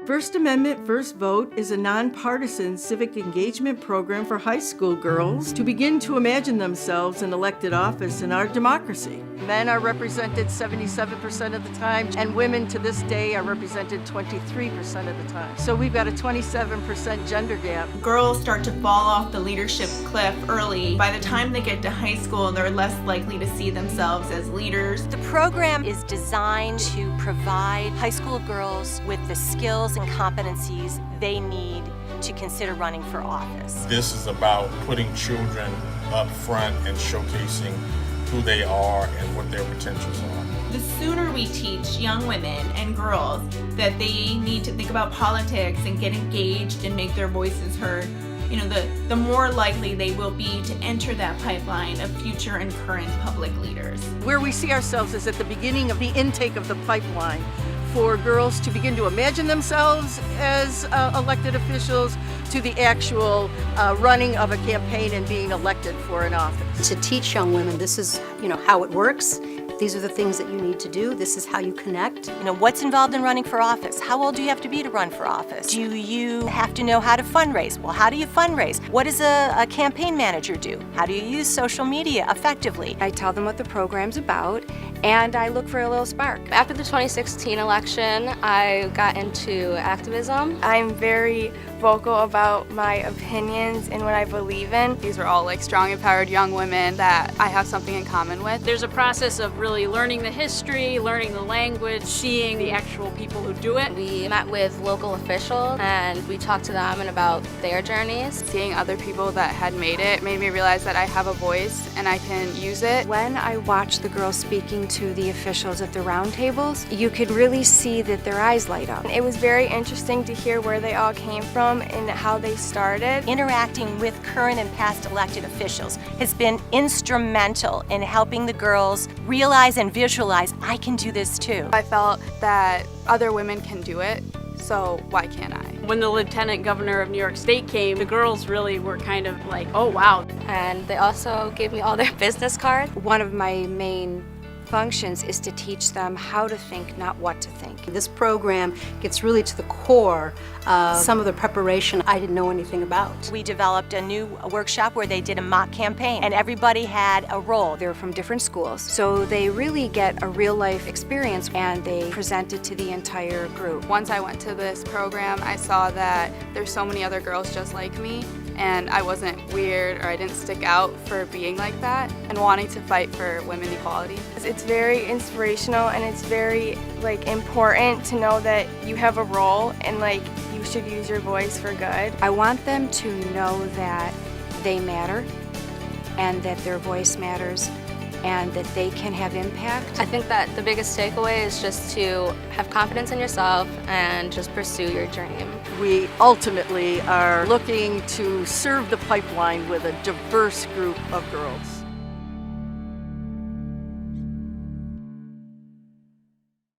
First Amendment First Vote is a nonpartisan civic engagement program for high school girls to begin to imagine themselves in elected office in our democracy. Men are represented 77% of the time, and women to this day are represented 23% of the time. So we've got a 27% gender gap. Girls start to fall off the leadership cliff early. By the time they get to high school, they're less likely to see themselves as leaders. The program is designed to provide high school girls with the skills and competencies they need to consider running for office. This is about putting children up front and showcasing who they are and what their potentials are. The sooner we teach young women and girls that they need to think about politics and get engaged and make their voices heard, the more likely they will be to enter that pipeline of future and current public leaders. Where we see ourselves is at the beginning of the intake of the pipeline for girls to begin to imagine themselves as elected officials to the actual running of a campaign and being elected for an office. To teach young women, this is, how it works. These are the things that you need to do. This is how you connect. What's involved in running for office? How old do you have to be to run for office? Do you have to know how to fundraise? Well, how do you fundraise? What does a campaign manager do? How do you use social media effectively? I tell them what the program's about, and I look for a little spark. After the 2016 election, I got into activism. I'm very vocal about my opinions and what I believe in. These are all strong, empowered young women that I have something in common with. There's a process of really learning the history, learning the language, seeing the actual people who do it. We met with local officials and we talked to them about their journeys. Seeing other people that had made it made me realize that I have a voice and I can use it. When I watched the girls speaking to the officials at the roundtables, you could really see that their eyes light up. It was very interesting to hear where they all came from and how they started. Interacting with current and past elected officials has been instrumental in helping the girls realize and visualize, I can do this too. I felt that other women can do it, so why can't I? When the lieutenant governor of New York State came, the girls really were kind of like, oh wow. And they also gave me all their business cards. One of my main functions is to teach them how to think, not what to think. This program gets really to the core of some of the preparation I didn't know anything about. We developed a new workshop where they did a mock campaign and everybody had a role. They're from different schools, so they really get a real life experience and they present it to the entire group. Once I went to this program, I saw that there's so many other girls just like me, and I wasn't weird or I didn't stick out for being like that and wanting to fight for women equality. It's very inspirational and it's very important to know that you have a role and you should use your voice for good. I want them to know that they matter and that their voice matters and that they can have impact. I think that the biggest takeaway is just to have confidence in yourself and just pursue your dream. We ultimately are looking to serve the pipeline with a diverse group of girls.